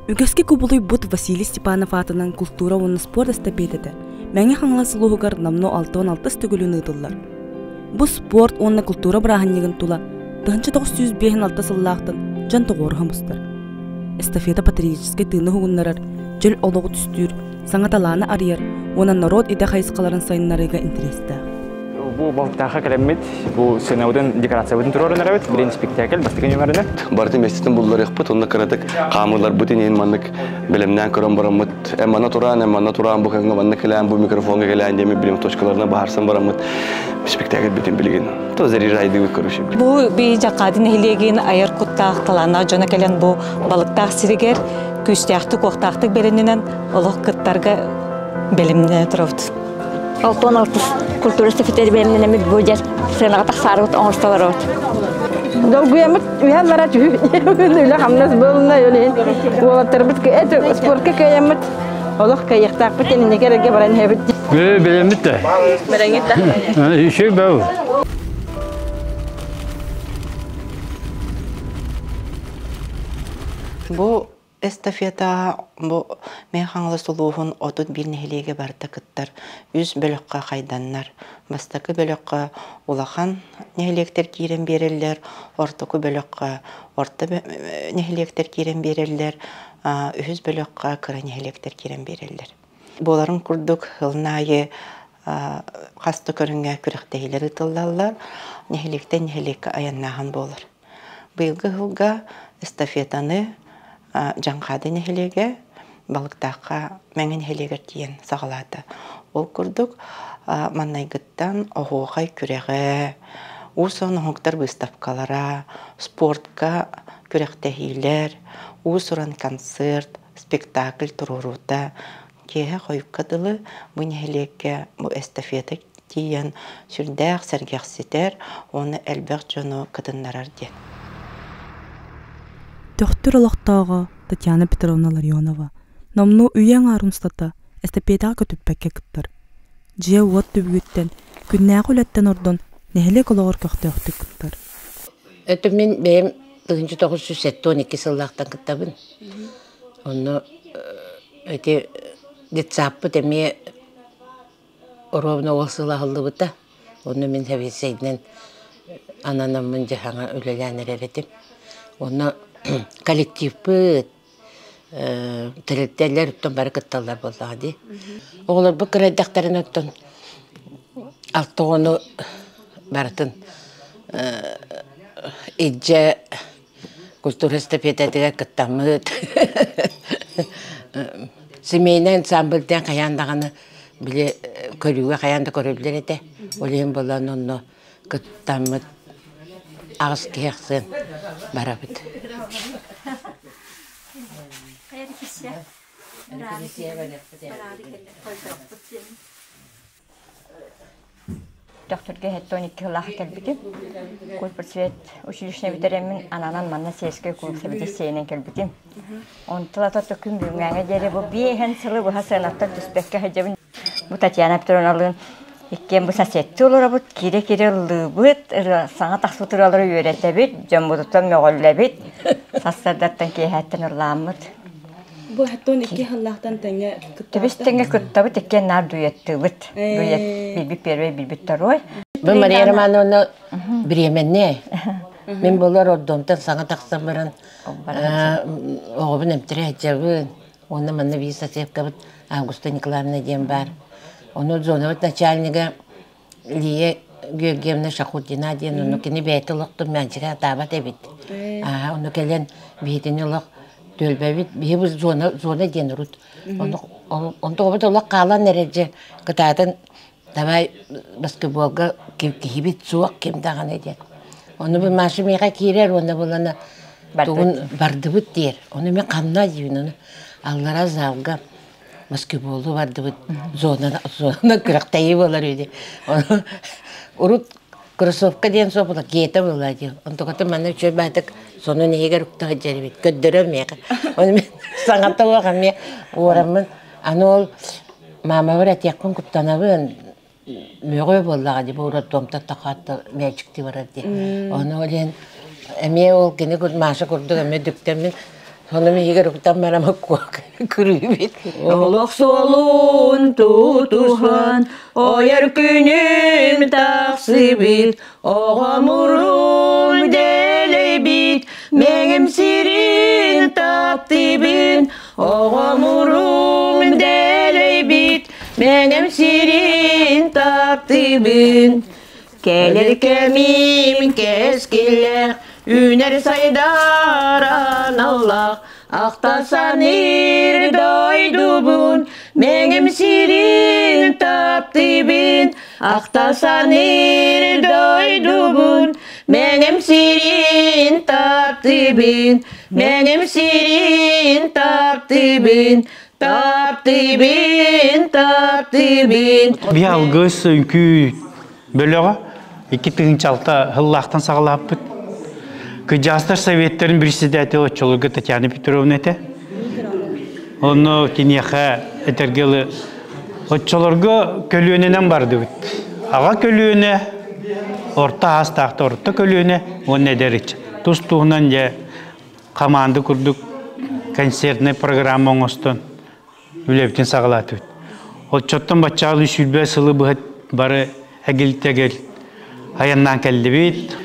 Үгәске кубулуй бут Василий Степанов атынан культура онны спорт эстапететі. Мәңе хаңласылуғығар намно 6-16 түгілін ұйдылар. Бұ спорт онны культура бірағыннеген тула 1905 сыллақтын жан тоғырға мұстар. Эстафета патриотический тыны хугуннарар, жөл олығы түстүр, саңаталаны арыяр, онан народ иде қайысқаларын сайынларыға интересті. Bu balıktağı kalemmet, bu sınavdan dekorasyon turları nerede? Birinci spektakl, başka ne vardı? Bartın mesleğinden buldular yapıp, onunla karadık. Kamurlar bütün yeni manlık, bilimden kuran baramut. Emana turan bu kanka manlık gelen, bu mikrofona gelen diye bilim toşkalarına baharsan baramut. Spektakl bütün bilgin. Tozeri raydı bir konuşuyor. Bu bir jakadın hilegen ayar kuttaq talana jona gelen bu balıktaq siriger, küstaqtı qoqtaqtı beleninden oluq kıttarga bilimne turupdu. 6-16 kultura stafetleri benimle mi boyar sana tak sarut onstalarot. Dolguyamut uyanlara tüy. Öyle hamnas bolna yolin. O terbit ki et spor ki kayamut. Allah kayıktak biteni ne gerek baran hebit. Beğendim de. Beğendim de. Şey bu. Bu estafeta bu meyhanlı suluğun otun bir nehliğe barda kıttar. 100 bölükka kaydanlar. Bastakı bölükka ulağan nehlikler kiren verirler. Ortakı bölükka orta nehlikler kiren verirler. 100 bölükka kıra nehlikler kiren verirler. Boların kurduk hılnayı hasta körünge kürekteyler ıtıllarlar. Nehlikten nehlikka ayannahan bolar. Bıyılgı hılga estafetanı Janqады нехилеге балыктаққа мәңін хелегер тиен сағалады. Ол күрдік маннайгыттан оғуғай күреғі, усон оңықтар выставкалара, спортқа күректәхейлер, усуран концерт, спектакль тұрурута. Кеге қойыққадылы бұл нехилеге бұл эстафета тиен сүрдәқ сәргеқсетер, оны әлбәқ жону кытыннарар ден. Доктор Лохтага Татьяна Петровна Ларионова намну үйәң арынстата эстапетаға көтүппәкке кыттар. Же уат түбүгүттен күннәгы үләттен ордон нәһле кологор көктөктү кыттар. Это мен бем 1912 сыллактан кыттабын. Оны эти детсаппы теме ровно осыла алды. Оны мен хәвесейден ананамын жахаңа үлеләнерәретим. Оны коллектив быт, тәрелттәлер үттен бары кытталар болды. Оғылар бұл кірәддәқтарын өттен алтығыны барытын иджа культура эстафетатыға кыттамыд. Семейнен ансамбльден қаяндағаны біле көріуге қаянда көрілдер еді. Олейін болан оны кыттамыд. Ağız kıyaqsın, barabıd. Doktorga hette 12 yıl gelbidi. Kulpırsvet uçuluşuna bitiremin ananan manna seske kulpırsvet seynen gelbidi. On tlata töküm büyüngene deri bu bihen sılı bu hasanatlar düspekke hecebin. Bu Tatyana Petrovna'nın İkken bu sasetti olur bu kire lübüt sana taksuturaları öğretebit jambututan meğollebit sassadattan kehatten urlamıt. Bu hatta 12 Allah'tan tenge kıttı. Biz tenge kıttı bit ikken nar duyetti bit. Duyet bilbi perve bilbi taroy. Ben Maria Romanovna Bremen'ne. Ben bolar oldumdan sana taksam baran. Oğubun emtire hecabın. Onu manna bir sasepkabıt Augusta Nikolaevna diyem var. Onu zonavat начальника Лия Георгиевна Шахутина диен, onu kini beyte oluktu mençire davet ebit. Onu gelen beytini oluk dölbebit, bir bu zona diyen urut. Onu tobat oluk kalan nerece kıtadın davay basketbolga kibit soğuk kim dağın ediyen. Onu bir maşımıya kirer, onu bulana bardıbıt der. Onu men kanna diyen onu. Allara zavga. Basketbolu vardı bu zona kıraktayı bolar öyle. Urut krosovka diyen sopla giyete bolar diyor. Onu tokadı bana şöyle batık sonu neye gerukta haceribit. Köddürüm ya. Onu sanata vakam ya. Uğramın anol mama var et yakın kuttanabın. Möğü bolar diyor. Uğrat domta takatta mecikti var diyor. Onu öyle emiye ol gene maaşı kurduk emiye düktemin Hanım егер utan bana kuak kırıbit. Olok solun tutuhan, oyar günüm taksibit, oğamurum delebit, meğim sirin taptibin, oğamurum delebit, meğim sirin taptibin. Gelir kemim keskiler, üner saydaran Allah, aktasan doydubun, meğim sirin taptibin, aktasan doydubun, meğim sirin taptibin, meğim sirin taptibin, taptibin, taptibin. Bir algı sönkü bölüğü iki tığınçalta hıllaqtan sağlapıt. Kıcastır Sovetlerin председателі отчолығы Татьяна Петровна ете. Onu kinyaha etergeli otçolorga kölüğünен bardı bit. Ağa kölüğüne, orta hastaqta orta kölüğüne onu ederik. Tustuğundan ya komandı kurduk, konsertne programma oңостон ülevtin sağlatı bit. Otçottan başçalı şülbe sılı bıhıt barı egil-tegel ayandan keldi bit.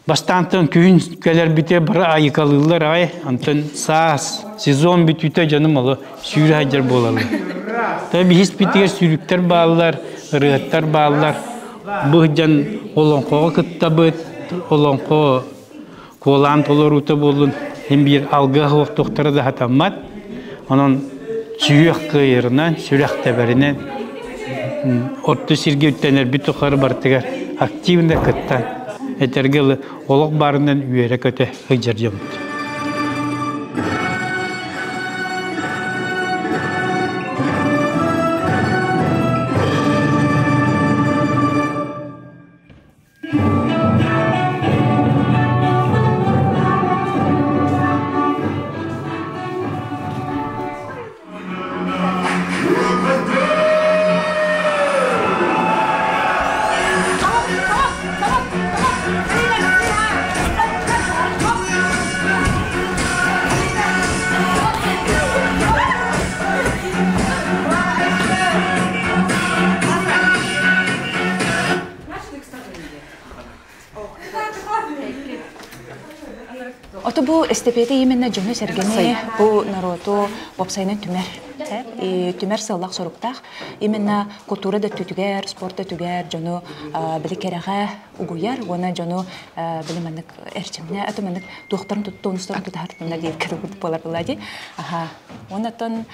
Bastantın köyün keler bite bara ayıkalılar ay antın saz sezon bitüte canım alı sürü hacer bolalı. Tabi his bitiger sürükler bağlılar, rıhıtlar bağlılar. Bu can olonko kıttabıt, olonko kolan tolor uta bolun. Hem bir algı doktora da hatamat. Onun sürük kıyırından, sürük teberinden orta sirge üttener bir tokarı bartıgar. Aktivinde kıttan. Etergeli olak barından üyere köte hıcar jamut. Ото бу эстепете именно жөнө сергене бу народу вапсайнын түмер сыллак соруктах именно культура да түтүгер, спорт да түгер жөнө биликереге угуяр, она жөнө билимандык эрчимне, атымандык доктор туттунустан тутар мына дейт керүп болар булади. Аха, онотон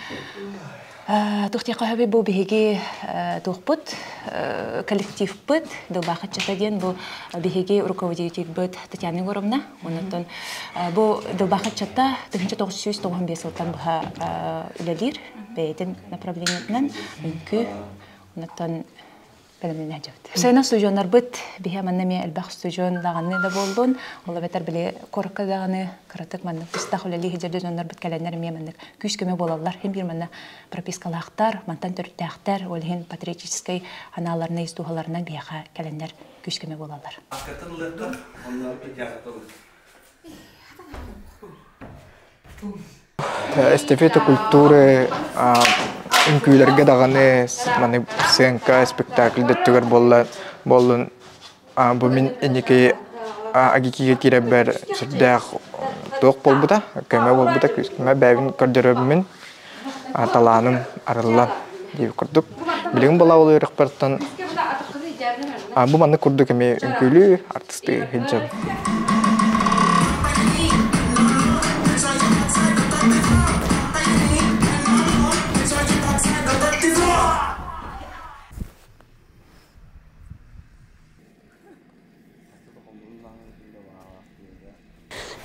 тухтяка бу биһиги тухпут коллектив пыт дылбахат чатаден бу биһиги руководитель быт Татьяна Егоровна. Онотон бу дылбахат чата 1995 жылдан буха үлелир бейтин направлениятынан үнкү онотон белемне жабыт. Сайна студионнар быт биһа маннами элбах студион даганы да болдун. Ола бетер биле корка даганы кыратык манны пустах үлели хижерде жоннар бит календар меманнык күскеме болалар. Hem bir манна пропискалахтар, мантан төртәхтәр, олхин патриотической аналарына истухаларына бияха календар күскеме болалар. Estafeta культуры Ünkülerge dağını mani senka spektakl de tüger bollun bu min enike agiki kireber serdağ toq bolbuda keme bolbuda keme bevin kardırabmin talanım arılan diye kurduk bilgin bola oluyor repertan bu mani kurduk keme ünkülü artisti hicab.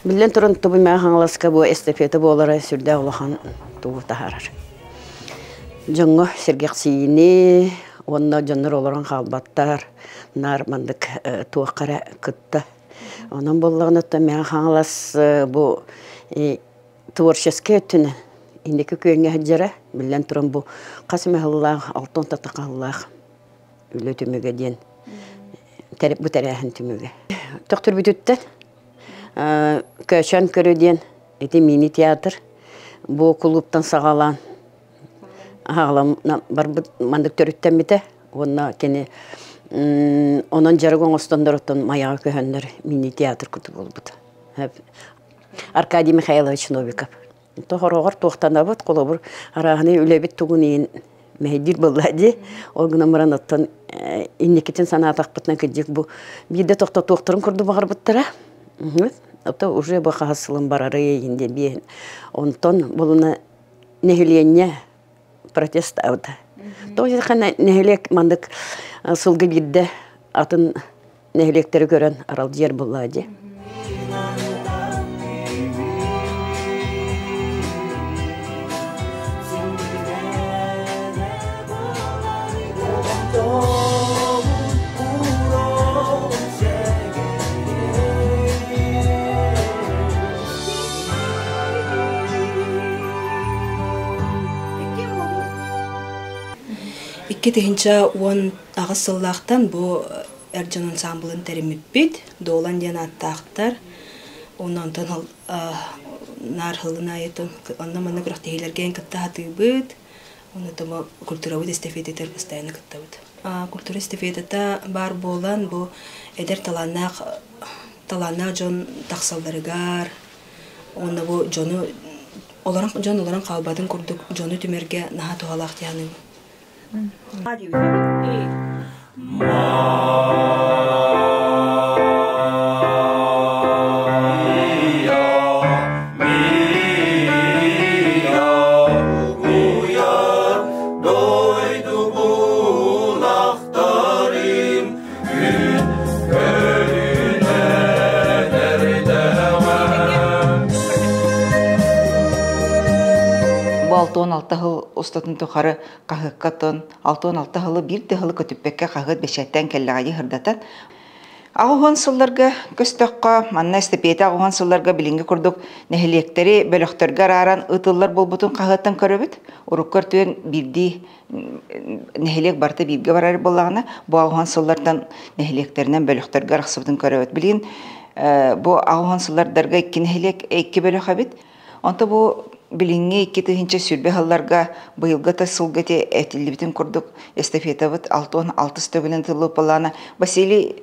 Билен туран тобы мен хаңласка бу эстафета болара сүрдә улахан туу тахарар. Жоңго сергексине, онна жоннор олорон халбаттар, нар мандык туакара кытта. Онан боллаган отта мен хаңлас бу творческий түнү. Индеки көңгө хаджара билен туран бу касмехаллах алтын татакаллах үлөтүмөгө ден. Бу тарихын түмөгө. Доктор бүтүттен Köşen körüden эти мини театр бу клубтан сагалан ағалам барбыт мандык төрүттәмите онна кене онон жаргон остондоротон маяга көһөннөр мини театр күтүп болбут. Аркадий Михайлович Новиков. Тохорогор тохтанабыт колобур арахны үлебит тугунин мехдир боллади. Огнамран оттон инникитин санатакпытна кыдык бу бирде тохто тохторун курду багарбыттара. Ото уже бу хасылым барары инде би онтон булуна нехиленне протест аута. Тоже хана нехилек мандык сылгы бирде атын нехилектери көрөн арал жер боллади. Икки тыгынча он агыс сыллактан бу Эрджан ансамблын теремиппит, доолан ден аттактар. Онан тон нар хылына айтын, онна мана графтейлерген кытта хатыбыт. Оны тома культуравый эстафететер постоянно кыттабыт. Культура эстафетета бар болан бу эдер таланак жон таксалдарыгар. Онна бу жону оларан калбатын курдук жону түмерге наха тугалак тияны. Алтон алтahыл остатын тухары кахыккатын, алтон алтahылы бир дehылы көтүппекке кагыт бешеттен келлегади хырдатат. Агыгын сылларга көстөккө, манна эстепете агыгын сылларга билинге курдук нехилектери бөлөктөргө араран ытыллар болбутун кагыттан көрөбүт. Уруккөр түен бирди нехилек барты бирге барар боллагына, бу агыгын сыллардан нехилектеринен бөлөктөргө араксыбытын көрөбүт. Билин бу агыгын сыллардарга икки нехилек эки бөлөк абит. Онто бу билинге икки тыгынча сүрбе халларга быйылга тасылгати этилибитин курдук эстафетабыт алтон алтыс төгүнен тылып балана Василий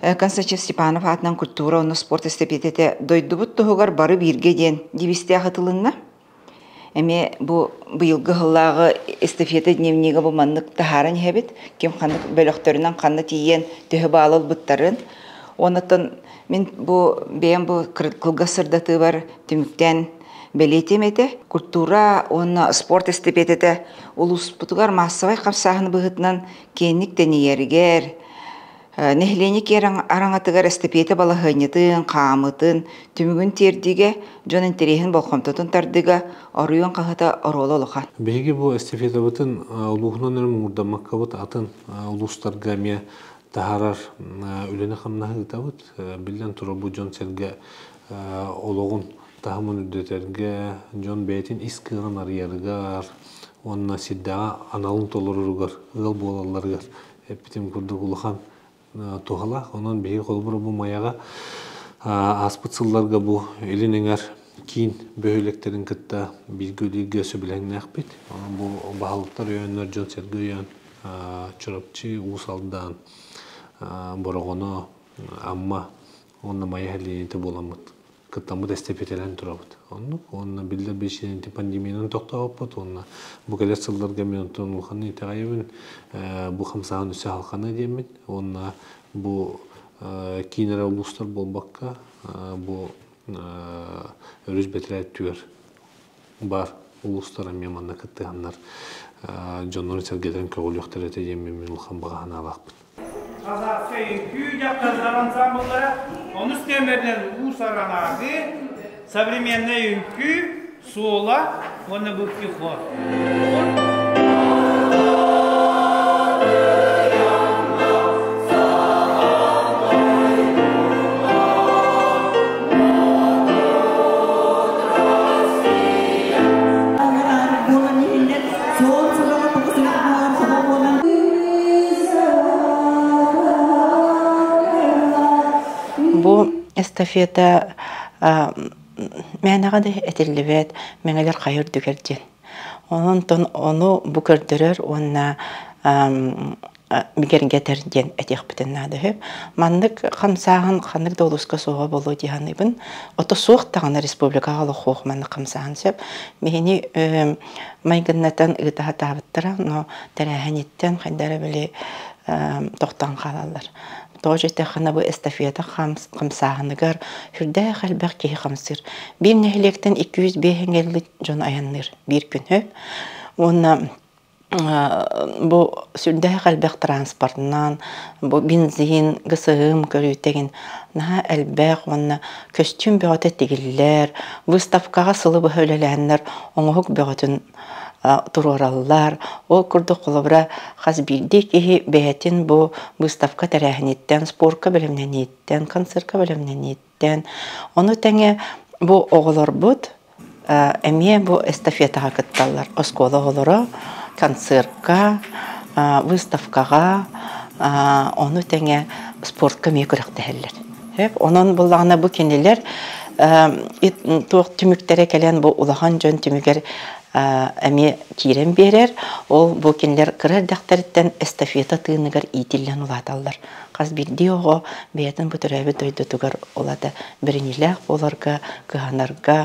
Константин Степанов атынан культура оны спорт эстафетете дойдубут тугар бары бирге ден дибисте ахытылынна. Эме бу быйылга халлагы эстафета дневниги бу маннык тахаран хебит ким хандык бөлөктөрүнөн канны тиен төһө баалыл буттарын. Онотон мен бу бем бу кылгасырдаты бар түмүктен белетемете культура оны спорт эстафетете улус бутугар массовай капсаһын быгытнан кенник тениергер нехленик араңатыгар эстафета балахынытын камытын түмүгүн тердиге жон интерехин болкомтотун тардыга оруйон кахата орололоха. Беги бу эстафета бутын улухнан мурдамаккабыт атын улустарга ме тахарар үлене хамнахы табыт билен тура бу жон серге ологун тахамын үддетерге жон бейтин искырын арыярыгар онна сиддага аналын толоруругар ыл болаларгар эпитим курдук улахан тухала онон беги колбуру бу маяга аспыцылларга бу элинеңер кийин бөйлектерин кытта билгүлүгө сөбүлеңнакпит бу баалыктар өөнөр жон серге өөн чурапчы уусалдан борогоно амма онна маяхалиенте боламыт кытамыт эстафетелен турабыт. Онна билдер бешиненти пандемиянын токтооппут. Онна бу келер сылдарга мен онтон улханы итагайыбын бу хамсаан үсө халканы деймин. Онна бу кийинера улустар болбакка бу өрүз бетилет түгөр бар улустар меманна кыттыганнар жоннор сергеден көгөлөктөрөтө деймин мен улхан багана алакпын. Он устремленный усаранады, современный юнки, сола, он на бутки ход. Бу эстафета мәнәгә дә этиллебет, мәңәләр хайыр дүгәрден. Onu bu kördürür, ona bir getirden etek bitenler de hep. Mandık kamsağın kandık doluska soğa bolu diyanibin. Oto soğuk tağına Respublika halı hoğ mandık kamsağın sep. Mehini maygınnetten ıdaha tabıttıra, no terehanitten kaydara bile tohtan kalallar. Тоже тахана bu estafeta kamsağınıgar hürde halbek ki kamsır. Bir nehlekten 205 jon ayanır bir gün hep. Ona bu sürde halbek transportından bu benzin gısığım körütegen naha elbek ona kostüm beğate tegiller выставкаға sılı bu höylelenler onuhuk beğatın turorallar o kurdu kolobra has bildik ki beğetin bu выставка terahnetten sporka bilimlenetten konserka bilimlenetten onu tenge bu oğullar bud emiye bu estafeta hakıttallar oskola oğullara konserka выставкаға onu tenge sportka mekürük değiller hep onun bulağına bu kendiler tuğ tümüklere gelen bu ulahan jön tümüker әме кирен берер, ол бөкенлер кырар дақтарыттан эстафета тыынығар итіллен ұлаталар. Қаз бірде оғы бәйтін бұтырайбы дойдытығар олады бірініләқ оларға, кығанарға,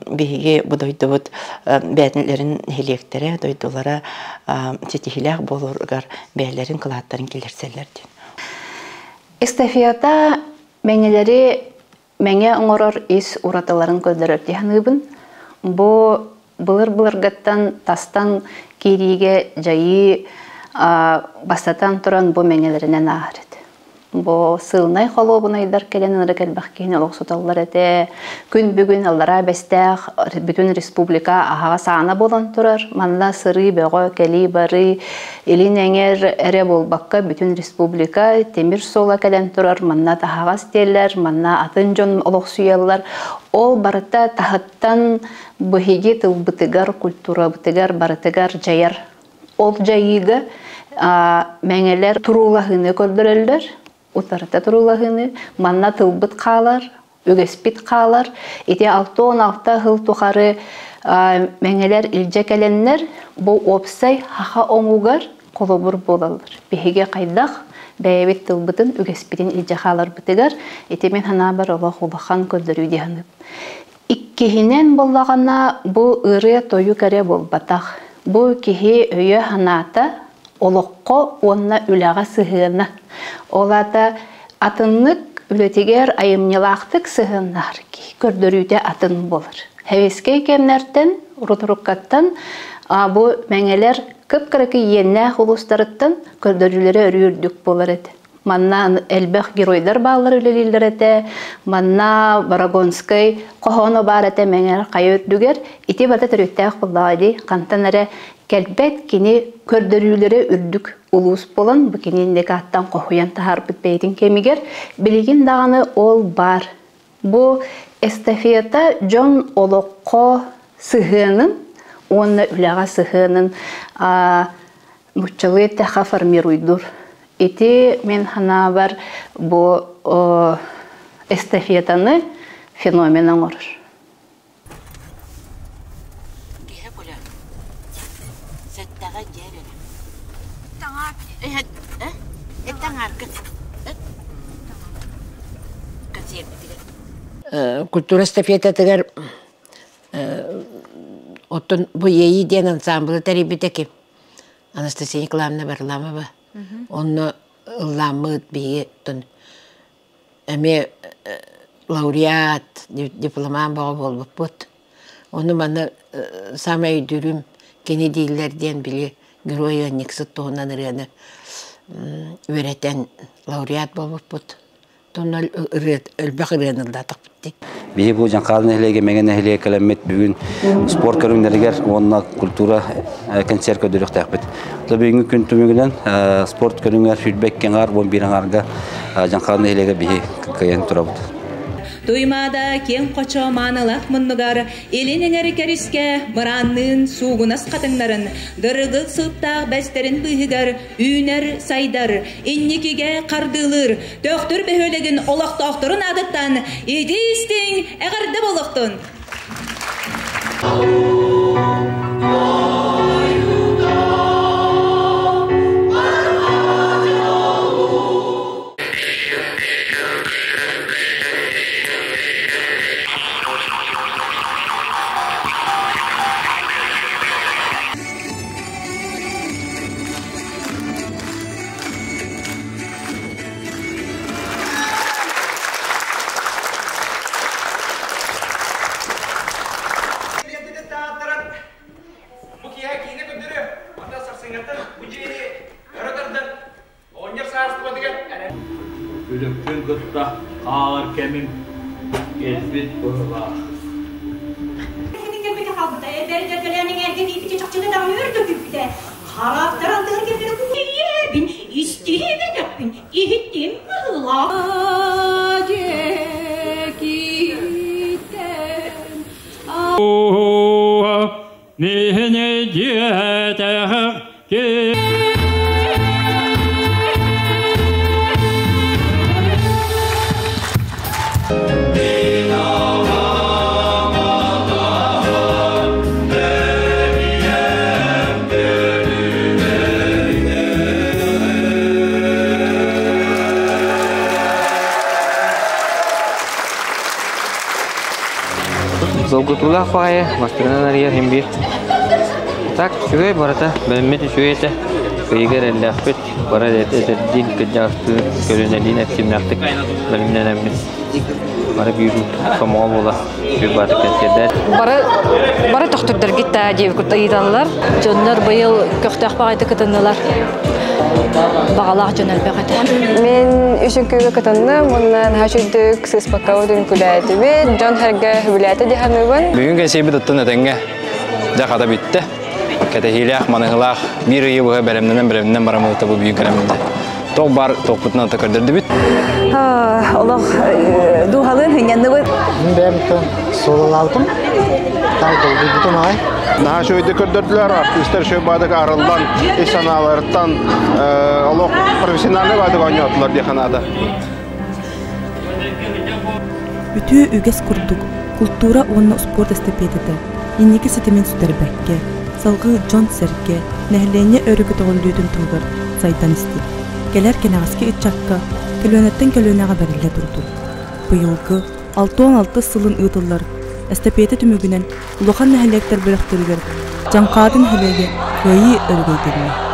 бейге бұдойды бұд бәйтінлерін хелектері дойдылары тетихіләқ болырғар бәйлерін қылаттарын келерселерден. Эстафета мәңелері мәңе оңырыр ес ұраталарын көздірір дейханығыбын. Бұ Былыр-былыргаттан тастан кериге жайы бастатан туран бу меңелеринен ағырыды. Бу сылнай холобун айдар келен ыры келбақ кейін олық суталар әте. Күн бүгін аллара бәстәқ бүтін республика ағаға сағана болан тұрар. Манна сыры, бөғі, кәли, бары, елін әңер әрі болбаққа бүтін республика темір сола келен тұрар. Манна тағаға стеллер, манна атын жон олық сүйеллар. Ол барыта тағыттан бұхеге тыл бұтығар, культура бұтығар, барытығар жайар. Ол жайыға мәңелер тұрулағыны көрдірелдер. Утарыта тұрулағыны, манна тылбыт қалар, өгеспит қалар. Ете 6-16 хыл тұқары мәңелер илже кәленлер, бұл опсай хақа оңуғар қолыбыр болалар. Бехеге қайдақ бәйбет тылбытын өгеспитін илже қалар бұтығар. Ете мен хана бар олақ олақан көрдіру дейініп. Иккехінен болағана бұл ұры тойу кәрі бол батақ. Бұл кехе өйе ханата олыққо онна үліға сығына. Олата атынлық үлетегер айымнелақтық сығынар ки. Көрдіруде атын болыр. Хәвеске кемнерден, рұтырыққаттан бұл мәңелер кіп-кірікі енне құлыстарыттан көрдірулері өрүрдік болыр еді. Манна әлбәқ геройдар бағылар үлелілдер әті, манна Барагонскай қоғаны бар әті мәңер қайырдігер, ити бата түреттәқ бұллағыды, қантан әрі кәлбәт кені көрдірулері үрдік ұлыс болын, бұл кенендегі аттан қоғыян тағар бұтбәйтін кемігер, білеген дағаны ол бар. Бұл эстафета жон олыққо сығының, онына үліға сығының мұчалы тәқа формируйдыр. Ити мен хана бар бу эстафетаны феноменен орыр. Культура эстафетатыгар оттон бу ейи ден ансамблы тарибитеки. Анастасия Николаевна Барламова. Онны ламыт бейге тон әме лауреат, дипломан баға болып бұд. Оны маны самай дүрім Кенедейлерден біле героя Никсыт тоғынан үрені өретен лауреат болып бұд. Тоннал өлбәқ үрені ұлдатық бітті. Бейі бұл жаңқалын әхілеге, мәген әхілеге кәлемет бүгін спорт көріңдерігер, онына культура концерт көдірік тәқпет. Бүгінгі күн түмігінен спорт көріңдер фидбэккен ғар, 11 ғарға жаңқалын әхілеге бейі кәйен тұра бұд. Туймада кен қочо манылақ мұнныгар, елен әрекеріске мұранның суғынас қатыңларын, дырығы сұттақ бәстерін бұйығар, үйнер сайдар, инникіге қардылыр, төқтір бөхөлеген олақтақтырын адыттан, едістің әғарды болықтың. Ülüktün gıtta ağır kemin ezbit buğla. Золгутулах фае, мастырынан ария хембир. Так, сюгай барата, бәлмет сюгайта. Кыйгар әлләхпет, бара дин кыджасты, көлөнәлин әпсимнақтык, бәлмнен әмнес. Бара бүйру, комуға бола, бүйбаты кәнседер. Бара тоқтырдар гитта дейіп күрт айданлар. Жонлар байыл көқтақ бағайды кытынылар. Бағалақ жонал бәғады. Мен үшін көйгі кытынны, мұннан хашүйдік сыспаққа өтін күләйті бет, жон әрге хүбіләті деханыбын. Бүгін кәсейбі тұттын әтенге жақада бітті. Кәті хилях, манығылақ, бір үйі бұға бәрімнен барамылықты бұл бүйін кәлемінде. Тоқ бар, тоқ бұтынан тақырдырды біт. Олақ дұғалын хүненді бұд. Мен бәрімді солыл алдым. Тайқылды бұтын ағай. Наға шөйді көрдірділер артистер шөй бадық арылдан, ешаналарыттан олық профессионалы бадық ойнатылар деханада. Үтүү үгес курдук, культура онна спорт эстепедеде, инники сетемен сүтербәкке, салгы Джон Серке, нәһлене өрүгү тоголлуудун тылгыр, сайдан исти. Келер кенағаске итчакка, келөнеттен келөнәға бәрілі турду. Быйылгы 6-16 сылын ытыллар, эстепеде түмүгүнен улахан нәһлектер бөлөктөрүгөр, жаңкаадын хелеге кыйы өргөйдүрү.